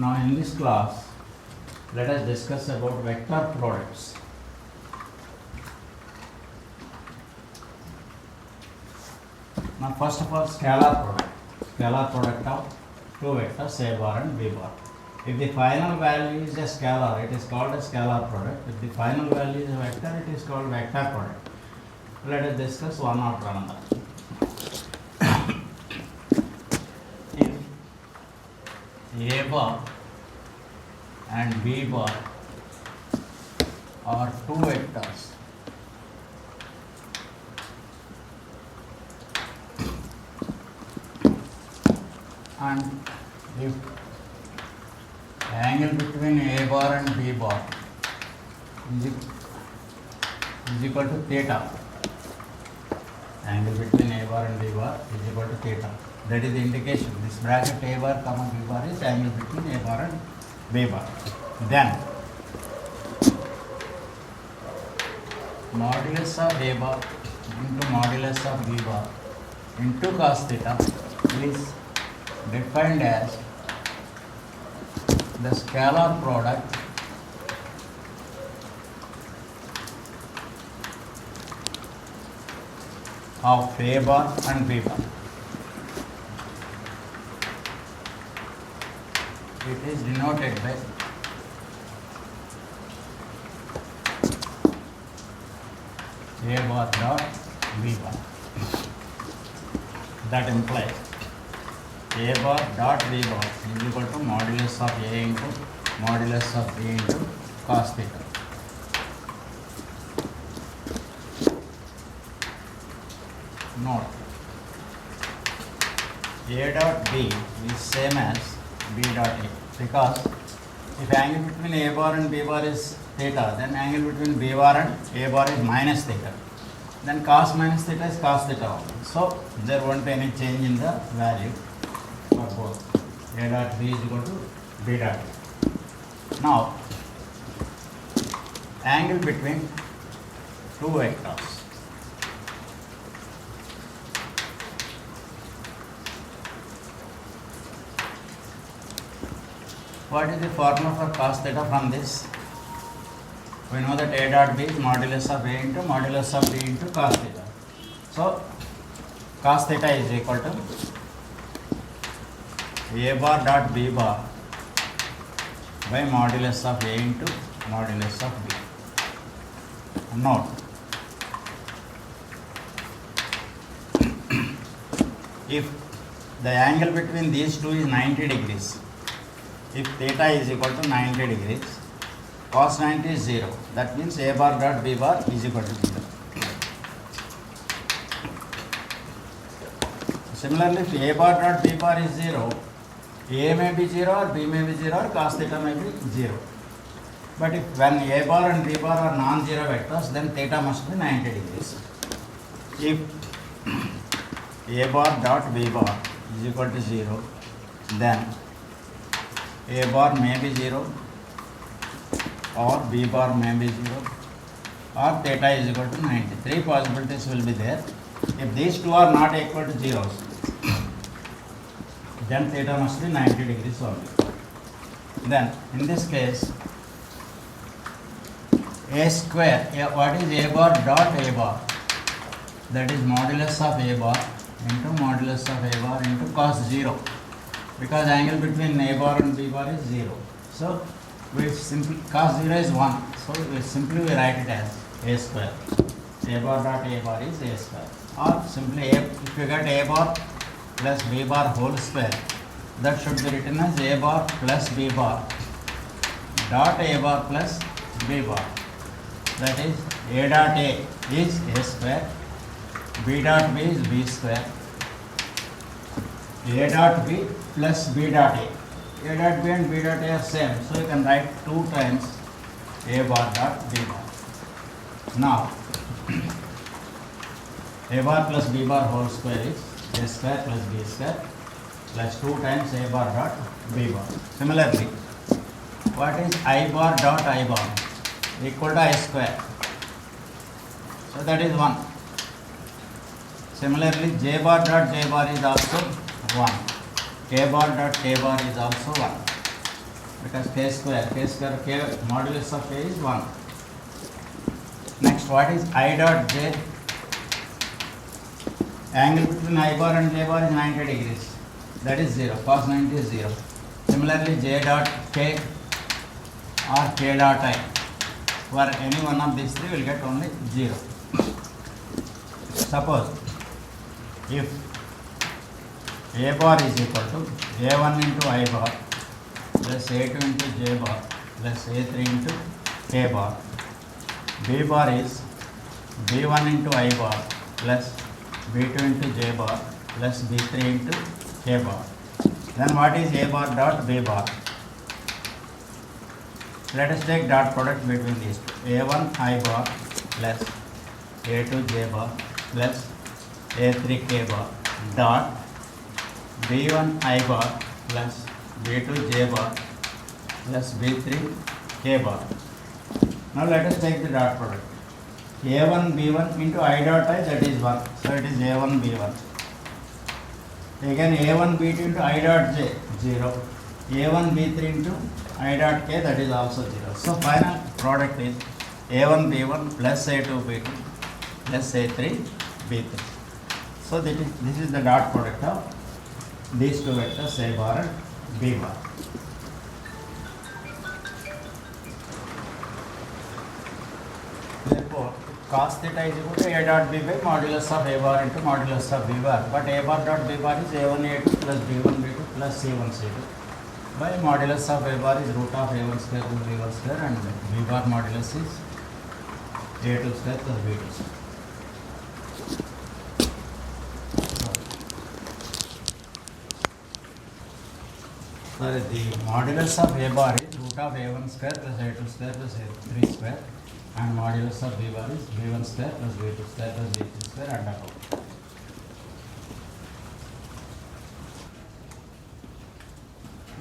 Now in this class, let us discuss about vector products. Now first of all, scalar product of two vectors a bar and b bar. If the final value is a scalar, it is called a scalar product. If the final value is a vector, it is called vector product. Let us discuss one after another. If a bar and b bar are two vectors and if angle between a bar and b bar is equal to theta, angle between a bar and b bar is equal to theta. That is the indication. This bracket a bar comma b bar is angle between a bar and b bar. Then modulus of a bar into modulus of b bar into cos theta is defined as the scalar product of a bar and b bar. It is denoted by a bar dot b bar. That implies a bar dot b bar is equal to modulus of a into modulus of b into cos theta. Note, a dot b is same as b dot a, because if angle between a bar and b bar is theta, then angle between b bar and a bar is minus theta. Then cos minus theta is cos theta only. So there won't be any change in the value for both. A dot b is equal to b dot a. Now, angle between two vectors. What is the formula for cos theta from this? We know that a dot b is modulus of a into modulus of b into cos theta. So, cos theta is equal to a bar dot b bar by modulus of a into modulus of b. Note, if the angle between these two is 90 degrees, if theta is equal to 90 degrees, cos 90 is 0. That means a bar dot b bar is equal to 0. Similarly, if a bar dot b bar is 0, a may be 0 or b may be 0 or cos theta may be 0. But if when a bar and b bar are non-zero vectors, then theta must be 90 degrees. If a bar dot b bar is equal to 0, then a bar may be 0 or b bar may be 0 or theta is equal to 90. Three possibilities will be there. If these two are not equal to zeros, then theta must be 90 degrees only. Then in this case, a square, what is a bar dot a bar? That is modulus of a bar into modulus of a bar into cos 0. Because angle between a bar and b bar is 0. So, we simply, cos 0 is 1. So, we write it as a square. A bar dot a bar is a square. Or simply, if you get a bar plus b bar whole square, that should be written as a bar plus b bar dot a bar plus b bar. That is, a dot a is a square, b dot b is b square, a dot b plus b dot a. A dot b and b dot a are same, so you can write 2 times a bar dot b bar. Now, a bar plus b bar whole square is a square plus b square plus 2 times a bar dot b bar. Similarly, what is I bar dot I bar? Equal to I square. So that is 1. Similarly, j bar dot j bar is also 1. K bar dot K bar is also 1. because k square k modulus of k is 1. Next, what is I dot j? Angle between I bar and j bar is 90 degrees. That is 0. Cos 90 is 0. Similarly, j dot k or k dot I, for any one of these three will get only 0. Suppose if a bar is equal to a1 into I bar plus a2 into j bar plus a3 into k bar, b bar is b1 into I bar plus b2 into j bar plus b3 into k bar, then what is a bar dot b bar? Let us take dot product between these two. a1 I bar plus a2 j bar plus a3 k bar dot b1 I bar plus b2 j bar plus b3 k bar. Now let us take the dot product. a1 b1 into I dot I, that is 1. So it is a1 b1. Again a1 b2 into I dot j, 0. a1 b3 into I dot k, that is also 0. So final product is a1 b1 plus a2 b2 plus a3 b3. So this is the dot product of these two vectors a bar and b bar. Therefore, cos theta is equal to a dot b by modulus of a bar into modulus of b bar. But a bar dot b bar is a1 a2 plus b1 b2 plus c1 c2 by modulus of a bar is root of a1 square plus b1 square, and b bar modulus is a2 square plus b2 square. So the modulus of a bar is root of a1 square plus a2 square plus a3 square, and modulus of b bar is b1 square plus b2 square plus b3 square under root.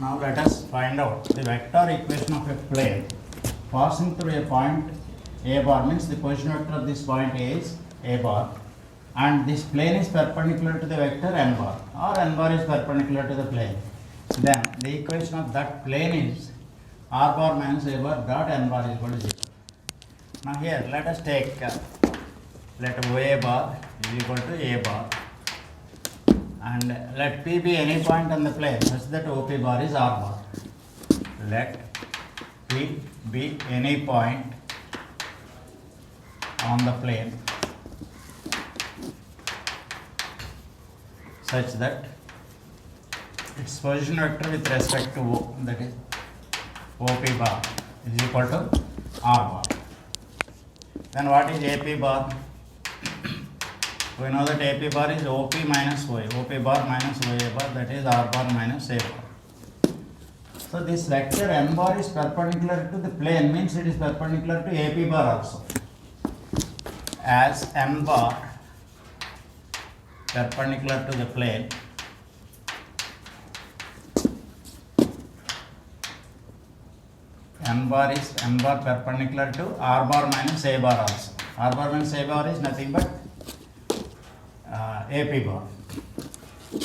Now let us find out the vector equation of a plane passing through a point a bar, means the position vector of this point A is a bar, and this plane is perpendicular to the vector n bar, or n bar is perpendicular to the plane. Then the equation of that plane is r bar minus a bar dot n bar is equal to 0. Now here let us take let OA bar is equal to a bar, and let P be any point on the plane such that OP bar is r bar. Let P be any point on the plane such that its position vector with respect to O, that is OP bar, is equal to r bar. Then what is AP bar? We know that AP bar is OP minus OA, OP bar minus OA bar, that is r bar minus a bar. So this vector n bar is perpendicular to the plane, means it is perpendicular to AP bar also. As n bar perpendicular to the plane, n bar perpendicular to r bar minus a bar also. R bar minus a bar is nothing but AP bar.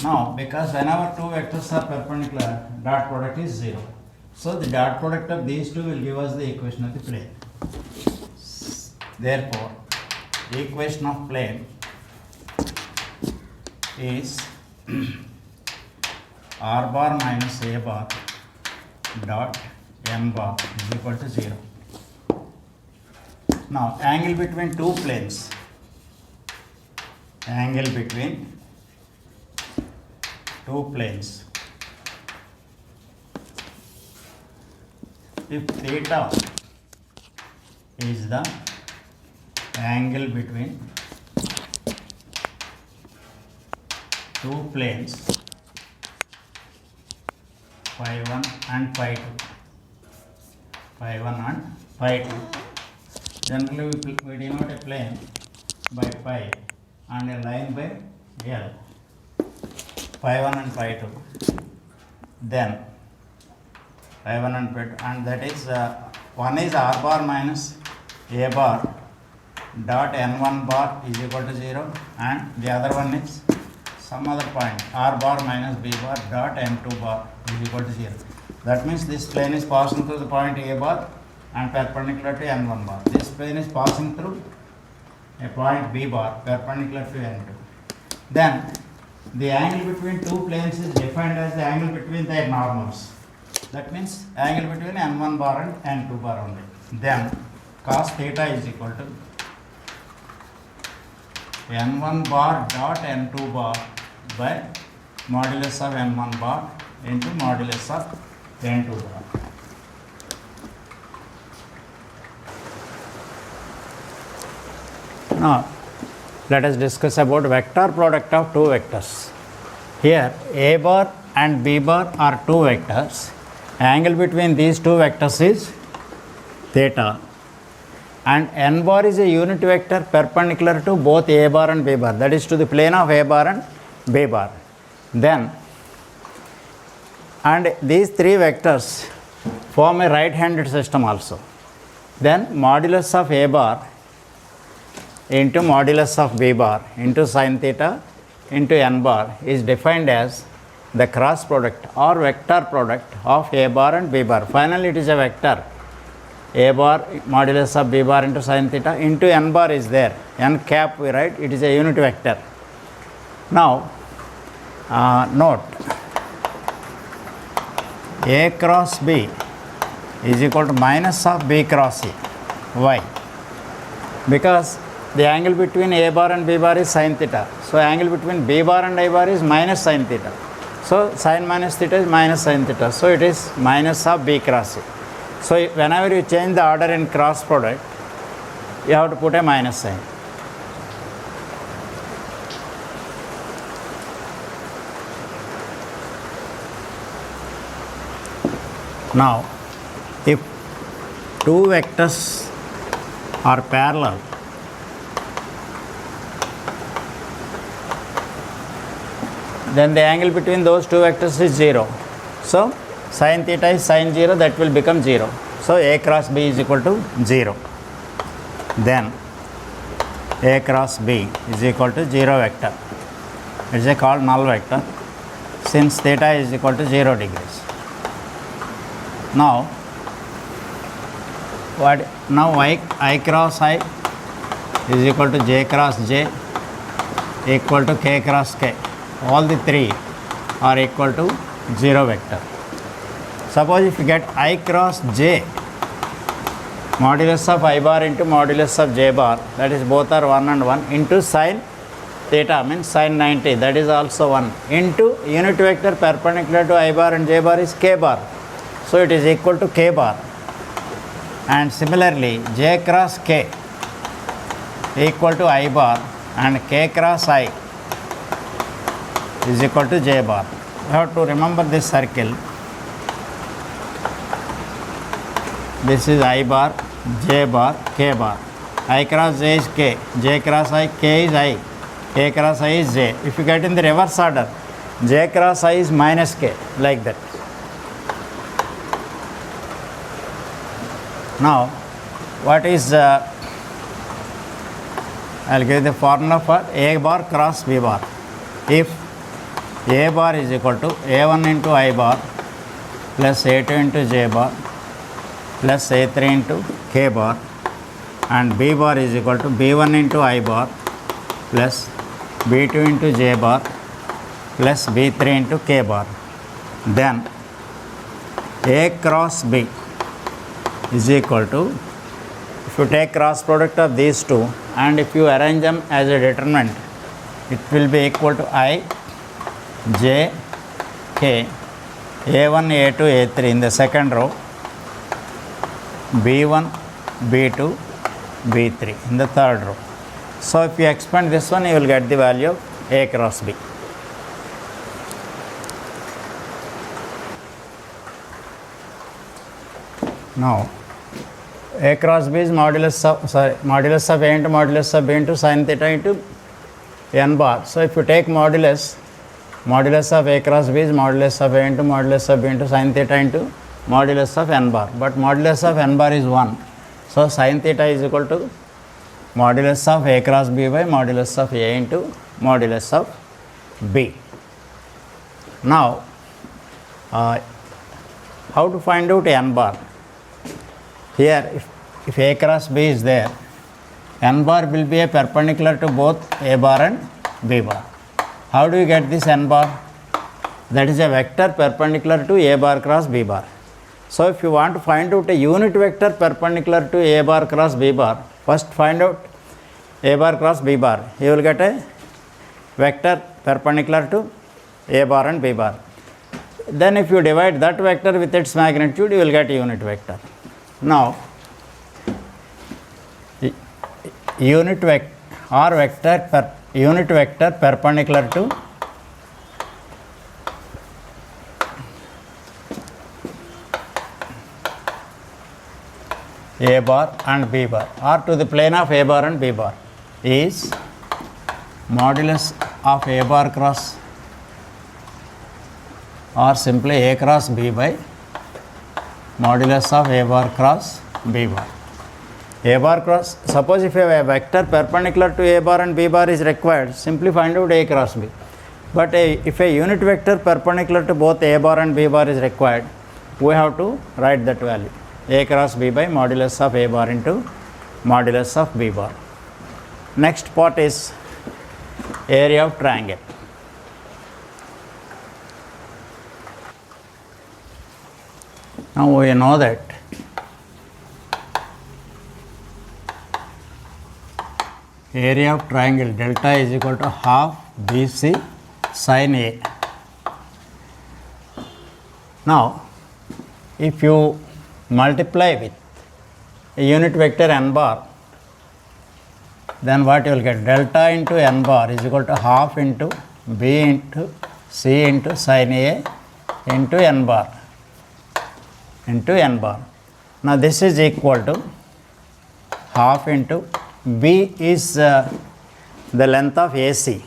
Now, because whenever two vectors are perpendicular, dot product is 0. So the dot product of these two will give us the equation of the plane. Therefore, the equation of plane is r bar minus a bar dot n bar is equal to 0. Now, angle between two planes, angle between two planes, if theta is the angle between two planes phi 1 and phi 2, phi 1 and phi 2. Generally we denote a plane by phi and a line by L, phi 1 and phi 2. Then phi 1 and phi 2, and that is one is r bar minus a bar dot n1 bar is equal to 0, and the other one is some other point r bar minus b bar dot n2 bar is equal to 0. That means this plane is passing through the point a bar and perpendicular to n1 bar. This plane is passing through a point b bar perpendicular to n2. Then the angle between two planes is defined as the angle between their normals. That means angle between n1 bar and n2 bar only. Then cos theta is equal to n1 bar dot n2 bar by modulus of n1 bar into modulus of n2 bar. Now let us discuss about vector product of two vectors. Here a bar and b bar are two vectors. Angle between these two vectors is theta, and n bar is a unit vector perpendicular to both a bar and b bar, that is to the plane of a bar and b bar. Then and these three vectors form a right handed system also. Then modulus of a bar into modulus of b bar into sin theta into n bar is defined as the cross product or vector product of a bar and b bar. Finally it is a vector. A bar modulus of b bar into sin theta into n bar is there. N cap we write, it is a unit vector. Now note a cross b is equal to minus of b cross c. Why? Because the angle between a bar and b bar is sin theta. So angle between b bar and a bar is minus sin theta. So sin minus theta is minus sin theta. So it is minus of b cross c. So whenever you change the order in cross product, you have to put a minus sign. Now if two vectors are parallel, then the angle between those two vectors is 0. So sin theta is sin 0, that will become 0. So a cross b is equal to 0. Then a cross b is equal to 0 vector. It is called null vector since theta is equal to 0 degrees. Now I cross I is equal to j cross j equal to k cross k. All the three are equal to 0 vector. Suppose if you get I cross j, modulus of I bar into modulus of j bar, that is both are 1 and 1, into sin theta means sin 90, that is also 1, into unit vector perpendicular to I bar and j bar is k bar. So it is equal to k bar. And similarly j cross k equal to I bar and k cross I is equal to j bar. You have to remember this circle. This is I bar, j bar, k bar. I cross j is k, j cross I, k is I, k cross I is j. If you get in the reverse order, j cross I is minus k, like that. Now, what is, I will give the formula for a bar cross b bar. If a bar is equal to a1 into I bar plus a2 into j bar plus a3 into k bar, and b bar is equal to b1 into I bar plus b2 into j bar plus b3 into k bar, then a cross b is equal to, if you take cross product of these two and if you arrange them as a determinant, it will be equal to I j k a1 a2 a3 in the second row, b1 b2 b3 in the third row. So if you expand this one, you will get the value of a cross b. Now a cross b is modulus of a into modulus of b into sin theta into n bar. So if you take modulus of a cross b is modulus of a into modulus of b into sin theta into modulus of n bar, but modulus of n bar is 1. So sin theta is equal to modulus of a cross b by modulus of a into modulus of B. Now, how to find out n bar? Here, if A cross B is there, n bar will be a perpendicular to both A bar and B bar. How do you get this n bar? That is a vector perpendicular to A bar cross B bar. So, if you want to find out a unit vector perpendicular to A bar cross B bar, first find out A bar cross B bar. You will get a vector perpendicular to A bar and B bar. Then if you divide that vector with its magnitude, you will get a unit vector. Now, unit vector perpendicular to A bar and B bar, or to the plane of A bar and B bar, is modulus of A bar cross, or simply A cross B by modulus of A bar cross B bar. A bar cross, suppose if a vector perpendicular to A bar and B bar is required, simply find out A cross B. But if a unit vector perpendicular to both A bar and B bar is required, we have to write that value, A cross B by modulus of A bar into modulus of B bar. Next part is area of triangle. Now we know that area of triangle delta is equal to half BC sin A. Now, if you multiply with a unit vector n bar, then what you will get? Delta into n bar is equal to half into B into C into sin A into n bar into n bar. Now, this is equal to half into B is the length of AC.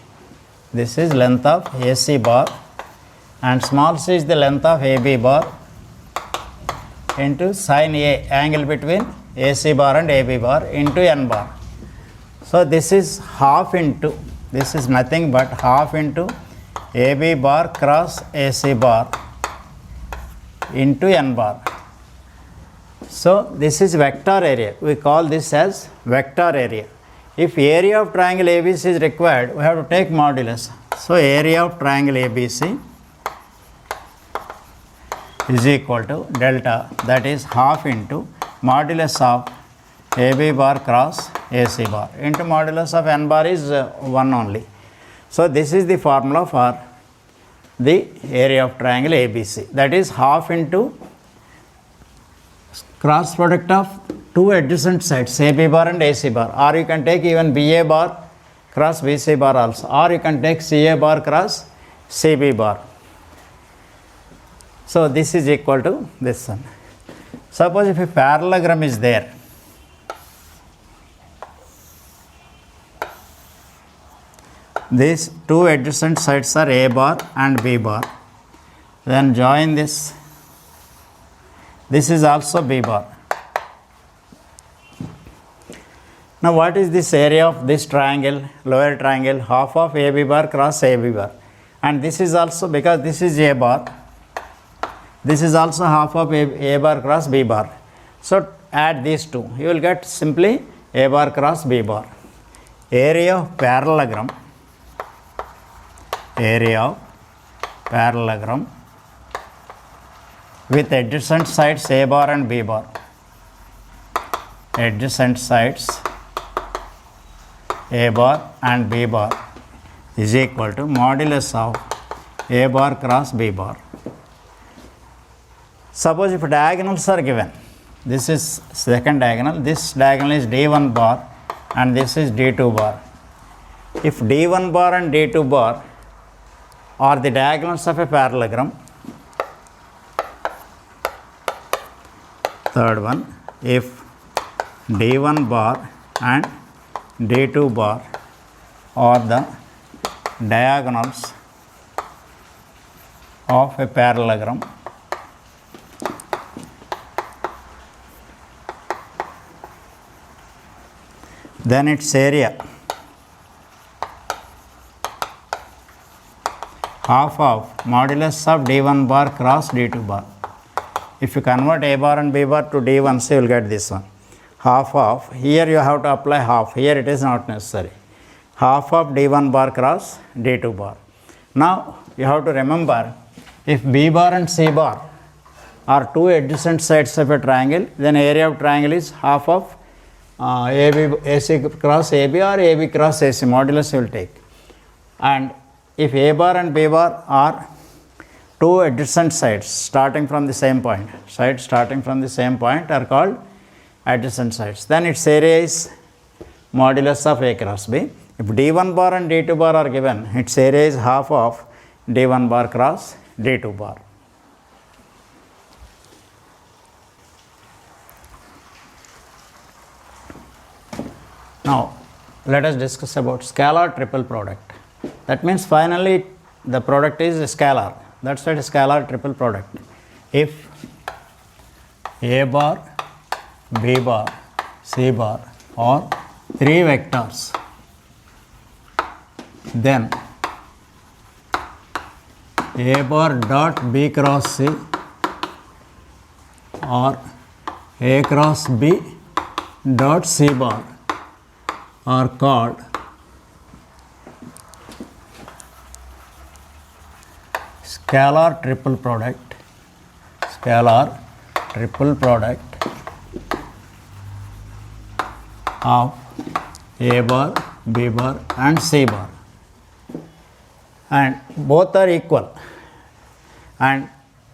This is length of AC bar, and small c is the length of AB bar into sin A, angle between AC bar and AB bar, into n bar. So, this is half into, this is nothing but half into AB bar cross AC bar into n bar. So, this is vector area. We call this as vector area. If area of triangle ABC is required, we have to take modulus. So, area of triangle ABC is equal to delta, that is half into modulus of AB bar cross AC bar into modulus of n bar is 1 only. So, this is the formula for the area of triangle ABC, that is half into cross product of two adjacent sides AB bar and AC bar, or you can take even BA bar cross BC bar also, or you can take CA bar cross CB bar. So, this is equal to this one. Suppose if a parallelogram is there, these two adjacent sides are A bar and B bar, then join this. This is also B bar. Now, what is this area of this triangle, lower triangle? Half of AB bar cross AB bar, and this is also, because this is A bar, this is also half of A bar cross B bar. So, add these two, you will get simply A bar cross B bar. Area of parallelogram, area of parallelogram with adjacent sides A bar and B bar, adjacent sides A bar and B bar is equal to modulus of A bar cross B bar. Suppose if diagonals are given, this is second diagonal, this diagonal is D1 bar and this is D2 bar. If D1 bar and D2 bar are the diagonals of a parallelogram, third one, if D1 bar and D2 bar are the diagonals of a parallelogram, then its area half of modulus of d1 bar cross d2 bar. If you convert a bar and b bar to d1, so you will get this one. Half of, here you have to apply half, here it is not necessary. Half of d1 bar cross d2 bar. Now you have to remember, if b bar and c bar are two adjacent sides of a triangle, then area of triangle is half of AC cross AB or AB cross AC, modulus you will take. And if a bar and b bar are two adjacent sides starting from the same point, are called adjacent sides, then its area is modulus of A cross B. If D1 bar and D2 bar are given, its area is half of D1 bar cross D2 bar. Now let us discuss about scalar triple product. That means finally the product is a scalar. That's why scalar triple product. If A bar, B bar, C bar are three vectors, then A bar dot B cross C or A cross B dot C bar are called scalar triple product. Scalar triple product of A bar, B bar and C bar, and both are equal, and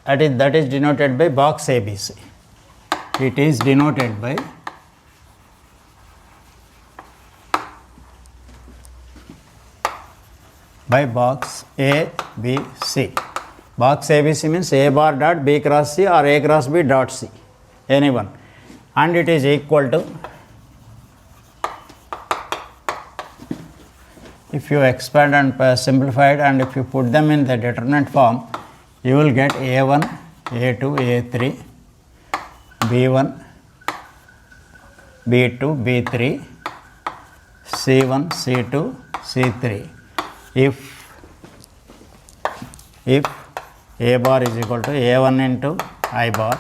that is denoted by box ABC. It is denoted by box A, B, C. Box ABC means A bar dot B cross C or A cross B dot C, any one, and it is equal to, if you expand and simplify it and if you put them in the determinant form, you will get A1, A2, A3, B1, B2, B3, C1, C2, C3. If A bar is equal to A1 into I bar,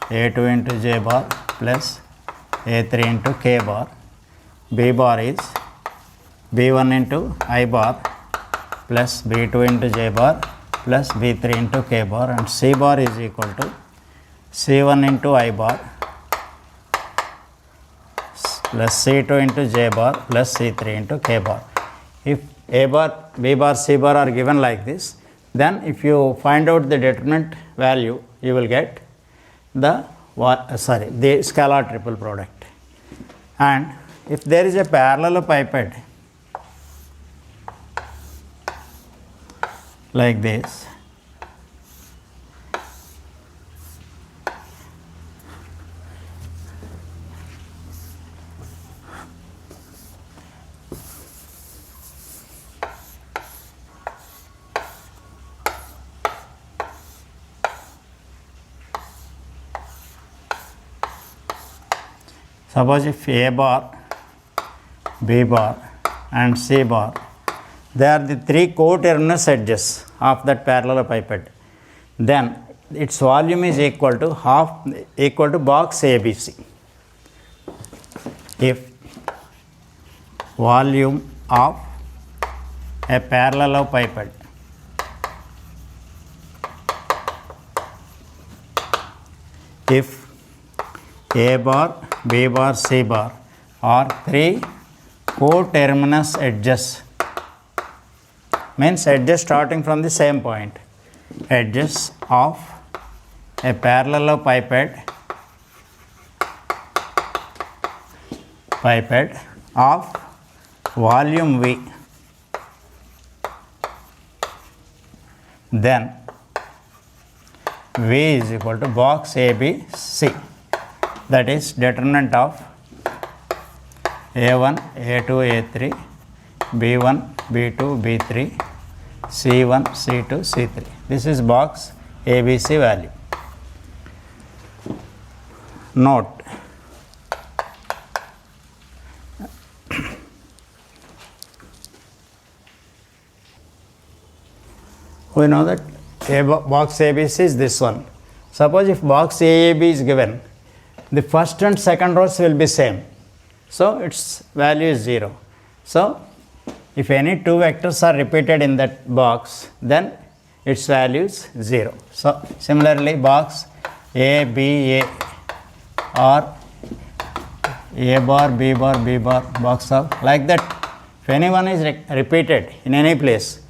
A2 into J bar plus A3 into K bar, B bar is B1 into I bar plus B2 into J bar plus B3 into K bar, and C bar is equal to C1 into I bar plus C2 into J bar plus C3 into K bar. If A bar, B bar, C bar are given like this, then if you find out the determinant value, you will get the scalar triple product. And if there is a parallelepiped like this, suppose if A bar, B bar and C bar, they are the three coterminous edges of that parallelepiped, then its volume is equal to box ABC. If volume of a parallelepiped if A bar, B bar, C bar are three coterminous edges, means edges starting from the same point, edges of a parallelepiped of volume V, then V is equal to box ABC, that is determinant of A1, A2, A3, B1, B2, B3, C1, C2, C3. This is box ABC value. Note, We know that box ABC is this one. Suppose if box AAB is given, the first and second rows will be same. So its value is 0. So if any two vectors are repeated in that box, then its value is 0. So similarly, box ABA or A bar, B bar, B bar, box of like that. If anyone is repeated in any place,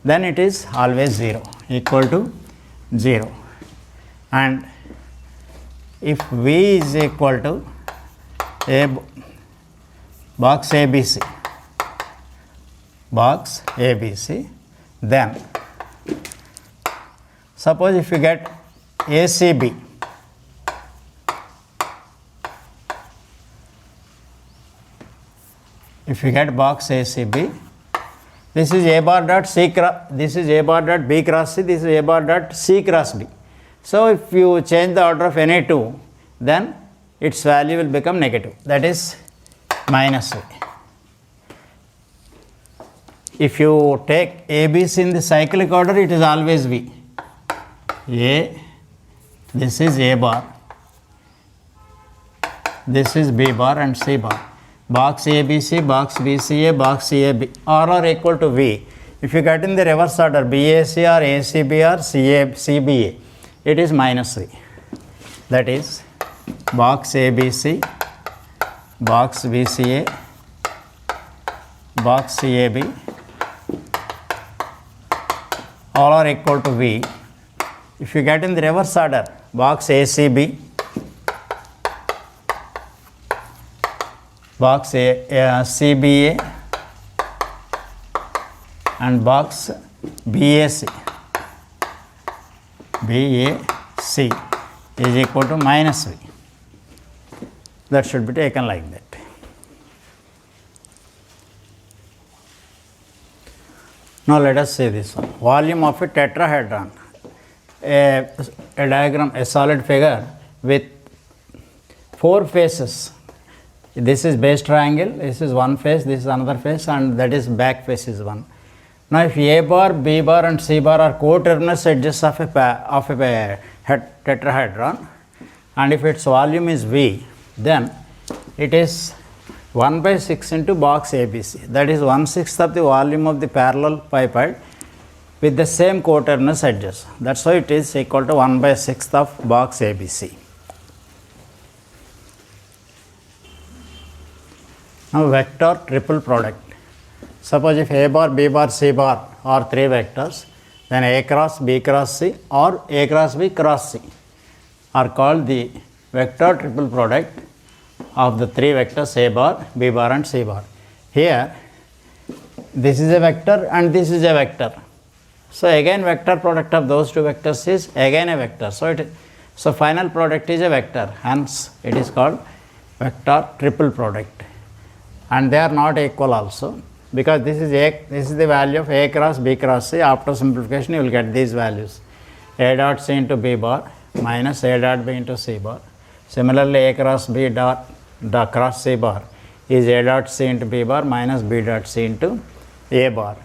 then it is always 0, equal to 0. And if V is equal to box ABC, then suppose if you get ACB, if you get box ACB, this is A bar dot C cross, this is A bar dot B cross C, this is A bar dot C cross B. So if you change the order of any two, then its value will become negative, that is minus V. If you take ABC in the cyclic order, it is always V. A, this is A bar, this is B bar and C bar. Box ABC, box BCA, box CAB, all are equal to V. If you get in the reverse order, BAC or ACB or CBA, it is minus V. That is box ABC, box BCA, box CAB, all are equal to V. If you get in the reverse order, box ACB, box CBA and box BAC is equal to minus V. That should be taken like that. Now let us see this one. Volume of a tetrahedron. A diagram, a solid figure with 4 faces. This is base triangle, this is one face, this is another face, and that is back face is one. Now if A bar, B bar and C bar are coterminous edges of a tetrahedron, and if its volume is V, then it is 1 by 6 into box ABC, that is 1/6 of the volume of the parallel pipehead with the same coterminous edges. That's why it is equal to 1 by 6 of box ABC. Now vector triple product. Suppose if A bar, B bar, C bar are 3 vectors, then A cross B cross C or A cross B cross C are called the vector triple product of the 3 vectors A bar, B bar and C bar. Here this is a vector and this is a vector. So again vector product of those 2 vectors is again a vector. So final product is a vector, hence it is called vector triple product. And they are not equal also, because this is the value of A cross B cross C. After simplification you will get these values, A dot C into B bar minus A dot B into C bar. Similarly, A cross B dot cross C bar is A dot C into B bar minus B dot C into A bar.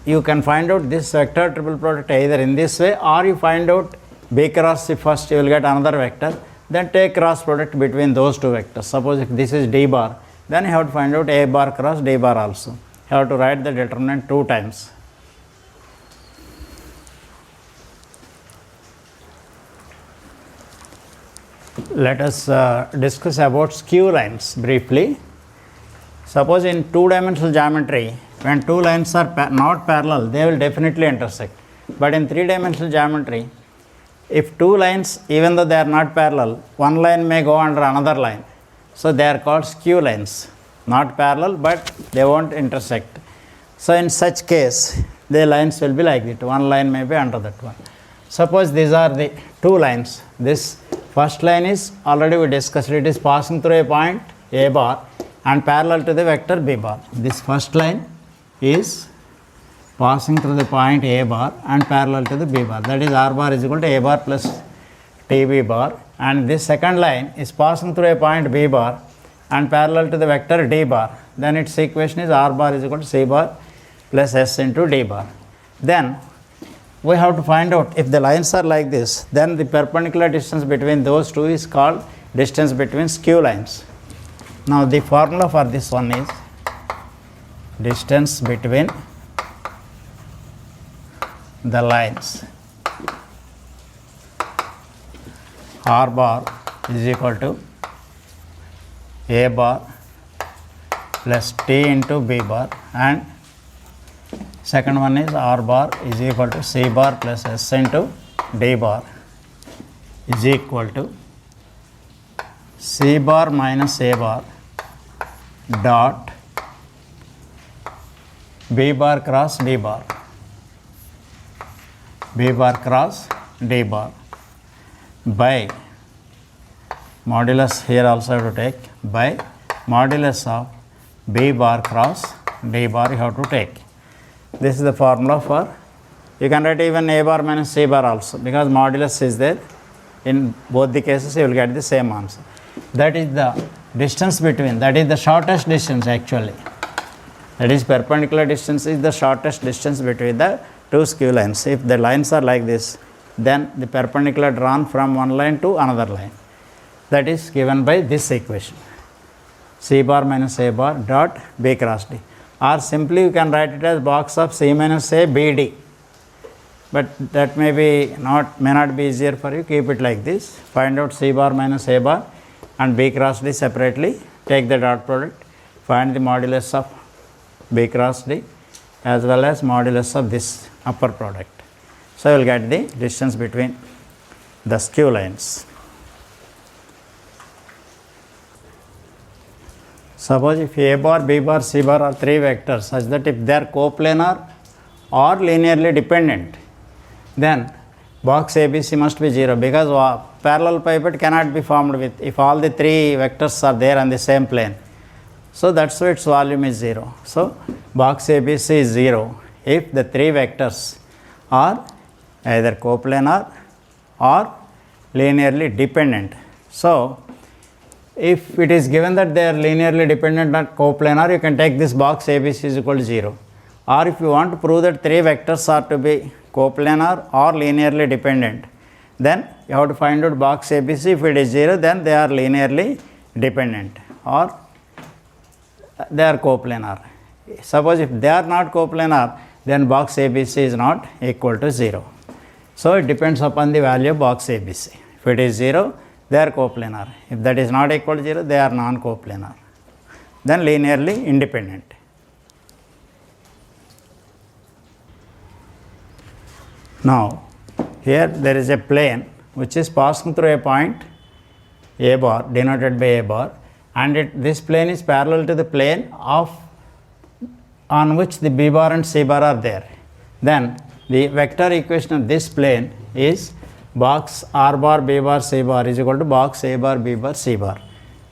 You can find out this vector triple product either in this way, or you find out B cross C first, you will get another vector, then take cross product between those 2 vectors. Suppose if this is D bar, then you have to find out A bar cross D bar also. You have to write the determinant 2 times. Let us discuss about skew lines briefly. Suppose in 2-dimensional geometry, when 2 lines are not parallel, they will definitely intersect. But in 3-dimensional geometry, if 2 lines, even though they are not parallel, one line may go under another line. So they are called skew lines, not parallel, but they won't intersect. So in such case, the lines will be like that. One line may be under that one. Suppose these are the 2 lines. This first line is, already we discussed, it is passing through a point A bar and parallel to the vector B bar. This first line is passing through the point A bar and parallel to the B bar. That is R bar is equal to A bar plus TB bar. And this second line is passing through a point B bar and parallel to the vector D bar. Then its equation is R bar is equal to C bar plus S into D bar. Then we have to find out if the lines are like this, then the perpendicular distance between those two is called distance between skew lines. Now the formula for this one is distance between the lines R bar is equal to A bar plus T into B bar, and second one is R bar is equal to C bar plus S into D bar is equal to C bar minus A bar dot B bar cross D bar, B bar cross D bar by modulus, here also have to take, by modulus of B bar cross D bar you have to take. This is the formula for, you can write even A bar minus C bar also, because modulus is there. In both the cases you will get the same answer. That is the distance between, that is the shortest distance actually. That is perpendicular distance is the shortest distance between the two skew lines. If the lines are like this, then the perpendicular drawn from one line to another line. That is given by this equation. C bar minus A bar dot B cross D. Or simply you can write it as box of C minus A B D. But that may not be easier for you. Keep it like this. Find out C bar minus A bar and B cross D separately. Take the dot product. Find the modulus of B cross D as well as modulus of this upper product. So you will get the distance between the skew lines. Suppose if A bar, B bar, C bar are three vectors such that if they are coplanar or linearly dependent, then box ABC must be 0, because parallel pivot cannot be formed with if all the three vectors are there on the same plane. So that's why its volume is 0. So box ABC is 0 if the three vectors are either coplanar or linearly dependent. So if it is given that they are linearly dependent or coplanar, you can take this box ABC is equal to 0. Or if you want to prove that three vectors are to be coplanar or linearly dependent, then you have to find out box ABC. If it is 0, then they are linearly dependent or they are coplanar. Suppose if they are not coplanar, then box ABC is not equal to 0. So it depends upon the value of box ABC. If it is 0, they are coplanar. If that is not equal to 0, they are non-coplanar. Then linearly independent. Now, here there is a plane which is passing through a point A bar denoted by A bar, and this plane is parallel to the plane on which the B bar and C bar are there. Then the vector equation of this plane is box R bar B bar C bar is equal to box A bar B bar C bar.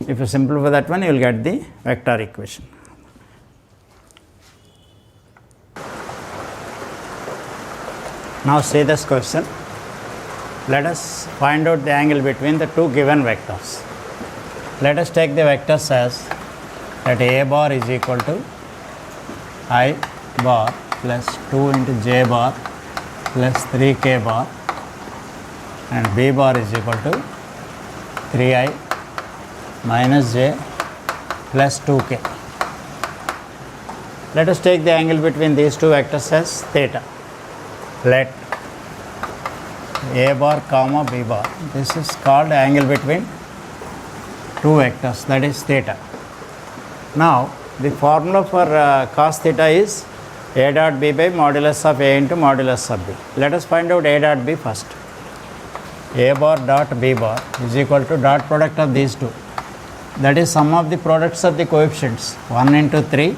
If you simplify that one, you will get the vector equation. Now see this question. Let us find out the angle between the two given vectors. Let us take the vectors as that A bar is equal to I bar plus 2 into J bar plus 3K bar, and B bar is equal to 3I minus J plus 2K. Let us take the angle between these two vectors as theta. Let A bar comma B bar, this is called angle between two vectors, that is theta. Now the formula for cos theta is A dot B by modulus of A into modulus of B. Let us find out A dot B first. A bar dot B bar is equal to dot product of these two, that is sum of the products of the coefficients 1 into 3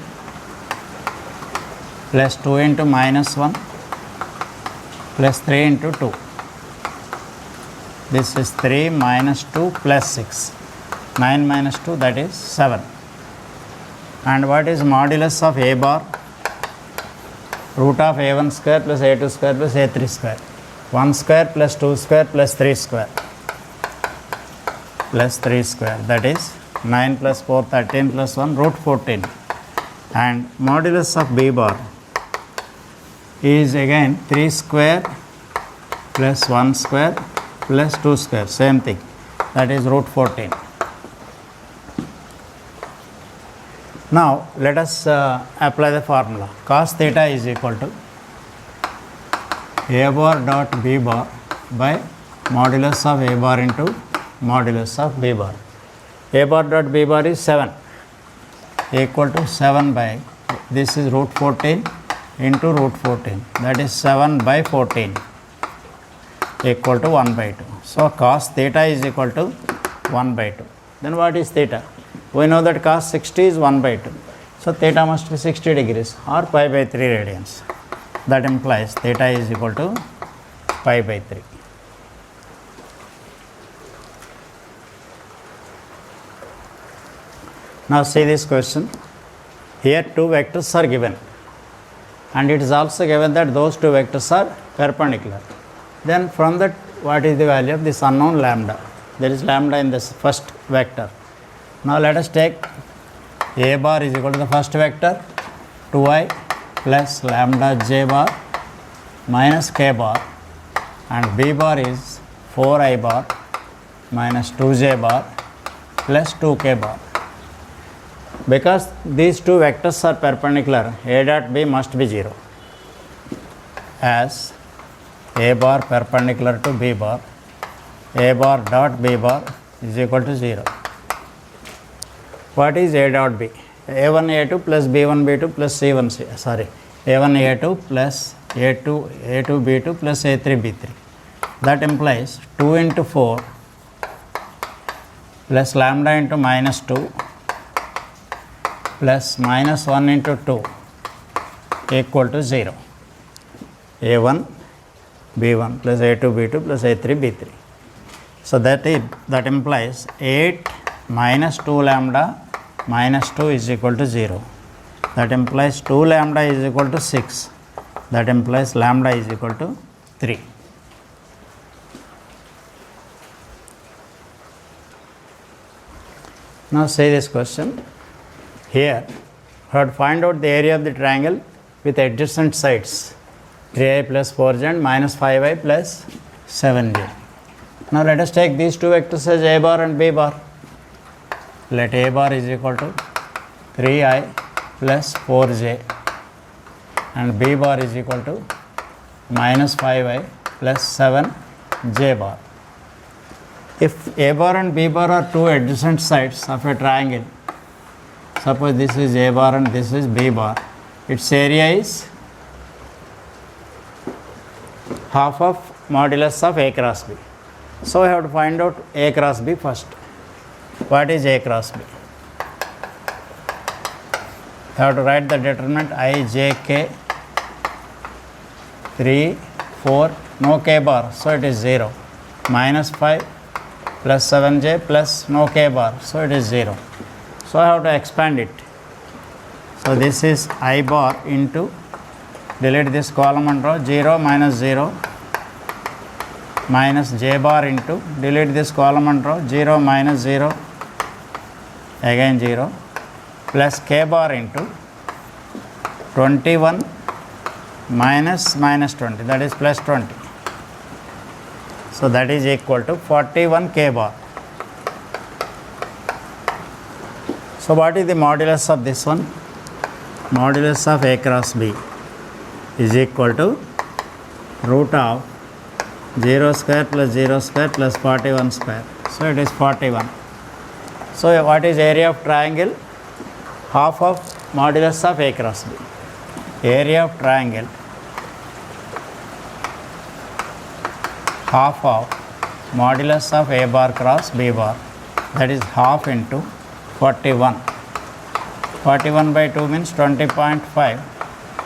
plus 2 into minus 1 plus 3 into 2. This is 3 minus 2 plus 6. 9 minus 2, that is 7. And what is modulus of A bar? Root of A1 square plus A2 square plus A3 square. 1 square plus 2 square plus 3 square. Plus 3 square, that is 9 plus 4, 13 plus 1, root 14. And modulus of B bar is again 3 square plus 1 square plus 2 square, same thing, that is root 14. Now let us apply the formula. Cos theta is equal to a bar dot b bar by modulus of a bar into modulus of b bar. A bar dot b bar is 7, equal to 7 by, this is root 14 into root 14, that is 7 by 14, equal to 1 by 2. So cos theta is equal to 1 by 2. Then what is theta? We know that cos 60 is 1 by 2. So theta must be 60 degrees or pi by 3 radians. That implies theta is equal to pi by 3. Now see this question. Here two vectors are given, and it is also given that those two vectors are perpendicular. Then from that, what is the value of this unknown lambda? There is lambda in this first vector. Now let us take a bar is equal to the first vector 2i plus lambda j bar minus k bar, and b bar is 4i bar minus 2j bar plus 2k bar. Because these two vectors are perpendicular, a dot b must be 0, as a bar perpendicular to b bar, a bar dot b bar is equal to 0. What is a dot b? a1 a2 plus b1 b2 plus c1 c, sorry, a1 a2 plus a2 b2 plus a3 b3. That implies 2 into 4 plus lambda into minus 2 plus minus 1 into 2 equal to 0. a1 b1 plus a2 b2 plus a3 b3. So that implies 8 minus 2 lambda minus 2 is equal to 0. That implies 2 lambda is equal to 6. That implies lambda is equal to 3. Now say this question. Here, we have to find out the area of the triangle with adjacent sides 3i plus 4j and minus 5i plus 7j. Now let us take these two vectors as a bar and b bar. Let a bar is equal to 3i plus 4j and b bar is equal to minus 5i plus 7j bar. If a bar and b bar are two adjacent sides of a triangle, suppose this is a bar and this is b bar, its area is half of modulus of a cross b. So we have to find out a cross b first. What is a cross b? We have to write the determinant I, j, k, 3, 4, no k bar, so it is 0, minus 5 plus 7j plus no k bar, so it is 0. So I have to expand it. So this is I bar into, delete this column and row, 0 minus 0 minus j bar into, delete this column and row, 0 minus 0 again 0 plus k bar into 21 minus 20, that is plus 20. So that is equal to 41 k bar. So what is the modulus of this one? Modulus of a cross b is equal to root of 0 square plus 0 square plus 41 square. So it is 41. So what is area of triangle? Half of modulus of a cross b. Area of triangle, half of modulus of a bar cross b bar, that is half into 41. 41 by 2 means 20.5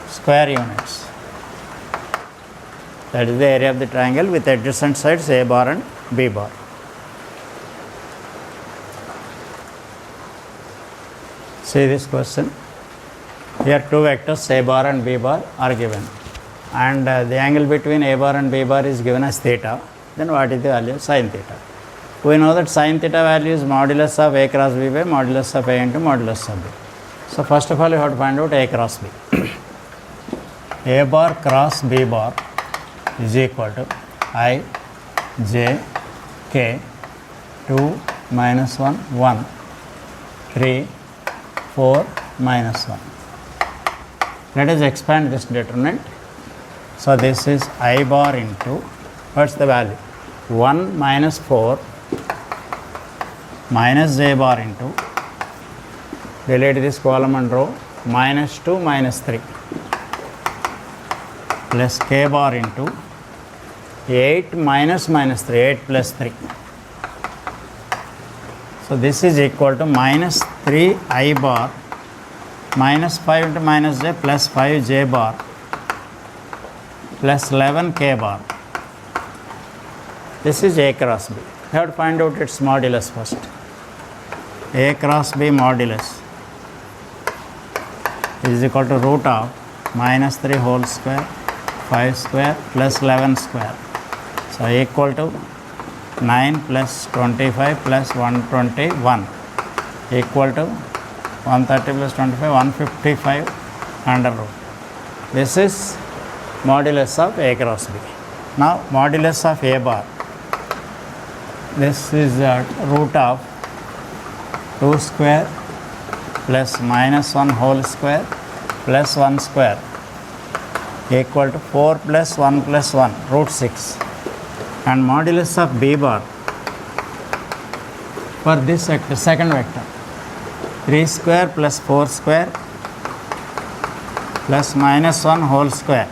square units. That is the area of the triangle with adjacent sides a bar and b bar. See this question. Here two vectors a bar and b bar are given, and the angle between a bar and b bar is given as theta. Then what is the value of sin theta? We know that sin theta value is modulus of a cross b by modulus of a into modulus of b. So first of all you have to find out a cross b. A bar cross b bar is equal to I, j, k, 2 minus 1, 1, 3, 4 minus 1. Let us expand this determinant. So this is I bar into, what's the value? 1 minus 4 minus j bar into, delete this column and row, minus 2 minus 3 plus k bar into 8 minus 3, 8 plus 3. So this is equal to minus 3 I bar minus 5 into minus j plus 5 j bar plus 11 k bar. This is A cross B. We have to find out its modulus first. A cross B modulus is equal to root of minus 3 whole square, 5 square plus 11 square. So equal to 9 plus 25 plus 121 equal to 130 plus 25, 155 under root. This is modulus of A cross B. Now modulus of A bar. This is root of 2 square plus minus 1 whole square plus 1 square equal to 4 plus 1 plus 1, root 6. And modulus of B bar for this vector, second vector, 3 square plus 4 square plus minus 1 whole square,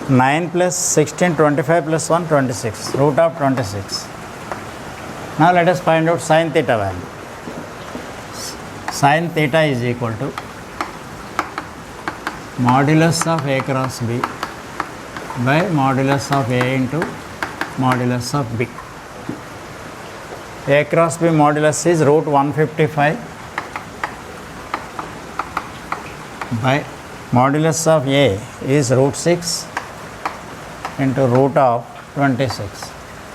9 plus 16, 25 plus 1, 26, root of 26. Now let us find out sin theta value. Sin theta is equal to modulus of A cross B by modulus of A into modulus of B. A cross B modulus is root 155 by modulus of A is root 6 into root of 26.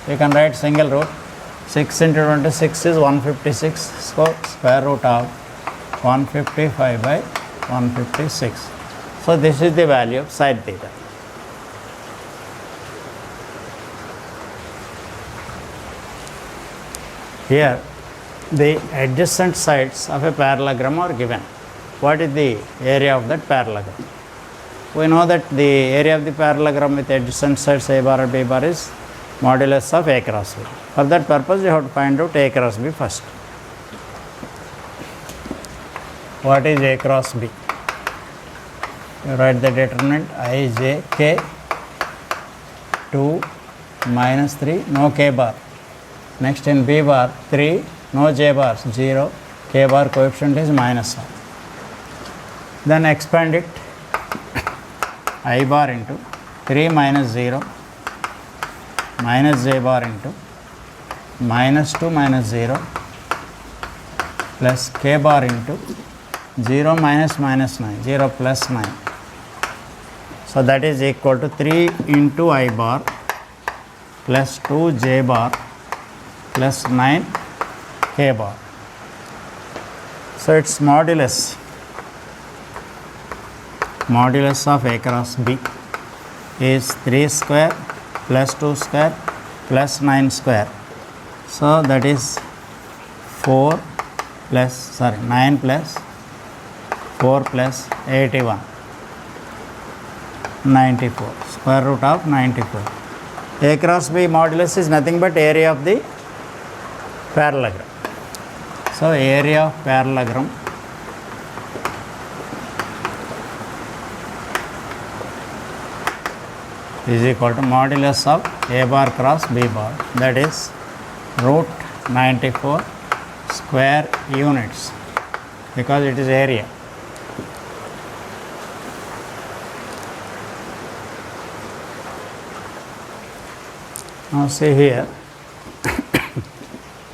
You can write single root. 6 into 26 is 156. So square root of 155 by 156. So this is the value of sin theta. Here the adjacent sides of a parallelogram are given. What is the area of that parallelogram? We know that the area of the parallelogram with adjacent sides A bar and B bar is modulus of A cross B. For that purpose, you have to find out A cross B first. What is A cross B? You write the determinant I, j, k, 2 minus 3, no k bar. Next in B bar, 3, no j bars, 0, k bar coefficient is minus 1. Then expand it, I bar into 3 minus 0, minus j bar into minus 2 minus 0 plus k bar into 0 minus minus 9, 0 plus 9. So that is equal to 3 into I bar plus 2 j bar plus 9 k bar. So its modulus of A cross B is 3 square plus 2 square plus 9 square. So that is 9 plus 4 plus 81, 94, square root of 94. A cross B modulus is nothing but area of the parallelogram. So area of parallelogram is equal to modulus of A bar cross B bar, that is root 94 square units, because it is area. Now see here,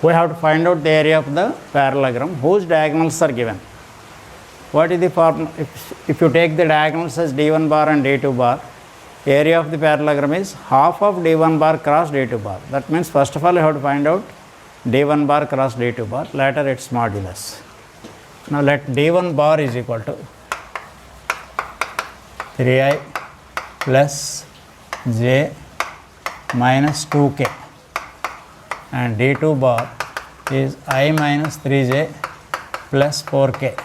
we have to find out the area of the parallelogram whose diagonals are given. What is the formula? If you take the diagonals as d1 bar and d2 bar, area of the parallelogram is half of d1 bar cross d2 bar. That means first of all you have to find out d1 bar cross d2 bar, later its modulus. Now let d1 bar is equal to 3i plus j minus 2k, and d2 bar is I minus 3j plus 4k.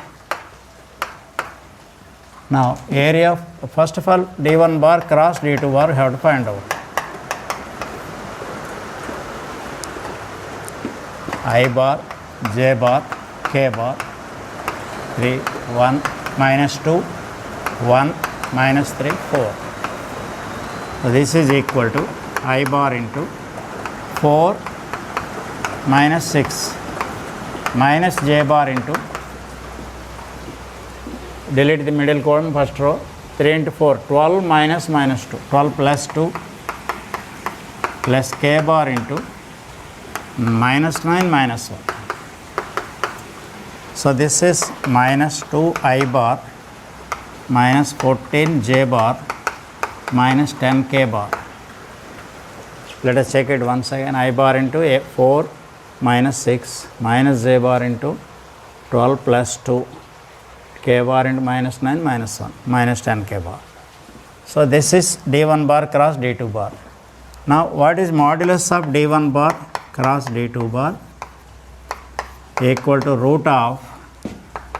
Now area of, first of all, d1 bar cross d2 bar we have to find out. I bar, j bar, k bar, 3, 1, minus 2, 1, minus 3, 4. So this is equal to I bar into 4 minus 6 minus j bar into, delete the middle column, first row, 3 into 4, 12 minus minus 2, 12 plus 2 plus k bar into minus 9 minus 1. So this is minus 2 I bar minus 14 j bar minus 10 k bar. Let us check it once again. I bar into 4 minus 6 minus j bar into 12 plus 2 k bar into minus 9 minus 1 minus 10 k bar. So this is d1 bar cross d2 bar. Now what is modulus of d1 bar cross d2 bar? Equal to root of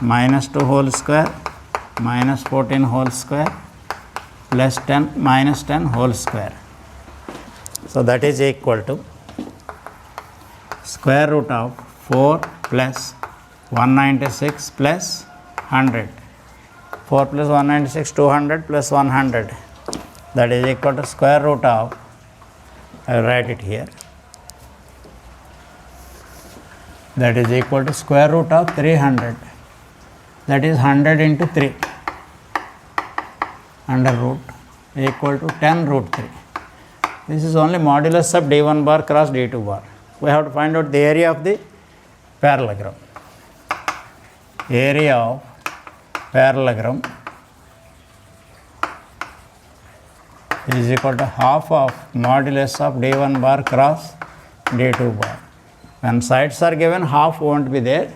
minus 2 whole square minus 14 whole square plus 10 minus 10 whole square. So that is equal to square root of 4 plus 196 plus 100. 4 plus 196, 200 plus 100. That is equal to square root of, I will write it here. That is equal to square root of 300. That is 100 into 3 under root equal to 10 root 3. This is only modulus of d1 bar cross d2 bar. We have to find out the area of the parallelogram. Area of parallelogram is equal to half of modulus of d1 bar cross d2 bar. When sides are given, half won't be there,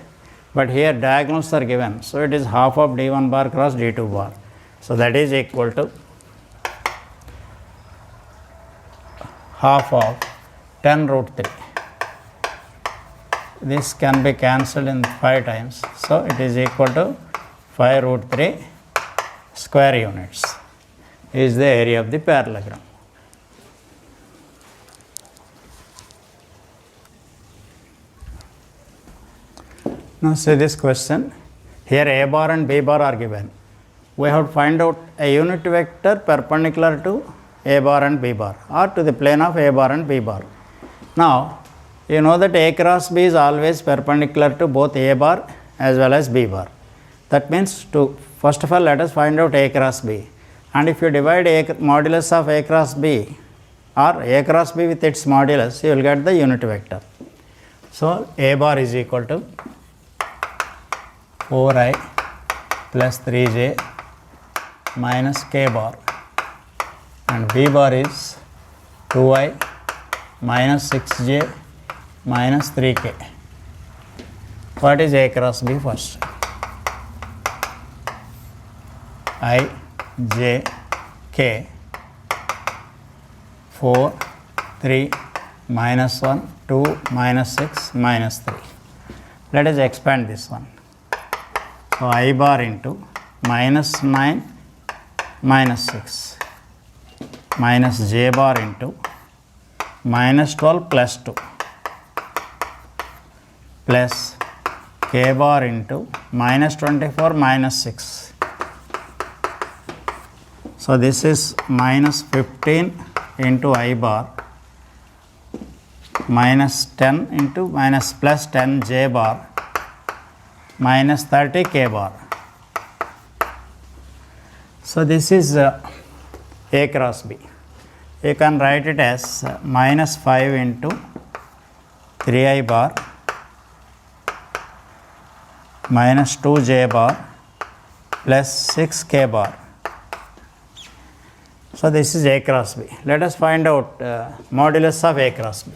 but here diagonals are given, so it is half of d1 bar cross d2 bar. So that is equal to half of 10 root 3. This can be cancelled in 5 times, so it is equal to 5 root 3 square units is the area of the parallelogram. Now see this question. Here A bar and B bar are given. We have to find out a unit vector perpendicular to A bar and B bar or to the plane of A bar and B bar. Now you know that A cross B is always perpendicular to both A bar as well as B bar. That means, to first of all let us find out A cross B, and if you divide A modulus of A cross B or A cross B with its modulus, you will get the unit vector. So A bar is equal to 4i plus 3j minus k bar, and B bar is 2i minus 6j minus 3k. What is A cross B first? I, j, k, 4, 3, minus 1, 2, minus 6, minus 3. Let us expand this one. So I bar into minus 9 minus 6 minus j bar into minus 12 plus 2 plus k bar into minus 24 minus 6. So this is minus 15 into I bar minus 10 into minus plus 10 j bar minus 30 k bar. So this is A cross B. You can write it as minus 5 into 3i bar minus 2j bar plus 6k bar. So this is A cross B. Let us find out modulus of A cross B.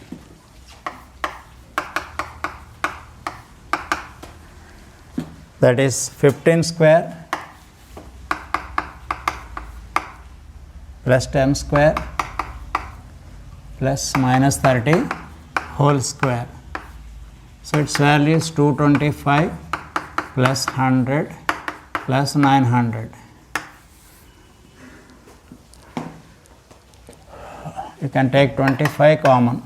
That is 15 square plus 10 square plus minus 30 whole square. So its value is 225 plus 100 plus 900. You can take 25 common.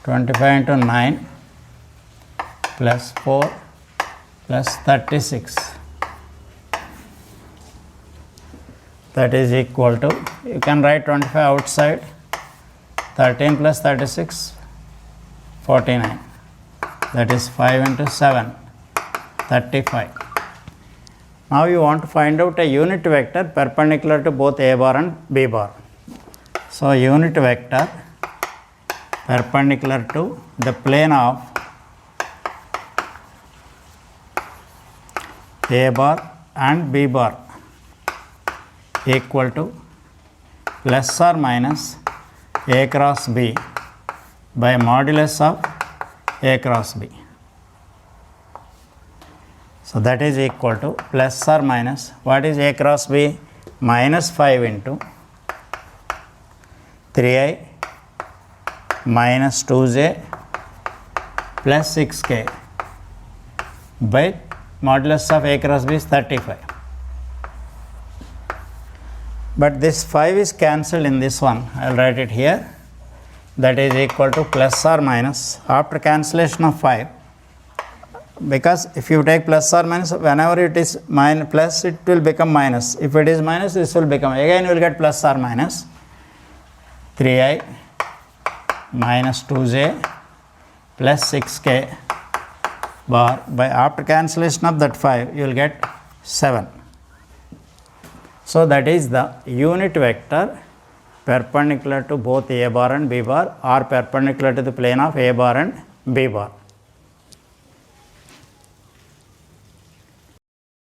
25 into 9 plus 4 plus 36. That is equal to, you can write 25 outside, 13 plus 36, 49. That is 5 into 7, 35. Now you want to find out a unit vector perpendicular to both A bar and B bar. So unit vector perpendicular to the plane of A bar and B bar equal to plus or minus A cross B by modulus of A cross B. So that is equal to plus or minus, what is A cross B? Minus 5 into 3i minus 2j plus 6k by modulus of A cross B is 35. But this 5 is cancelled in this one. I will write it here. That is equal to plus or minus after cancellation of 5. Because if you take plus or minus, whenever it is plus, it will become minus. If it is minus, this will become, again you will get plus or minus 3i minus 2j plus 6k bar by after cancellation of that 5, you will get 7. So that is the unit vector perpendicular to both A bar and B bar or perpendicular to the plane of A bar and B bar.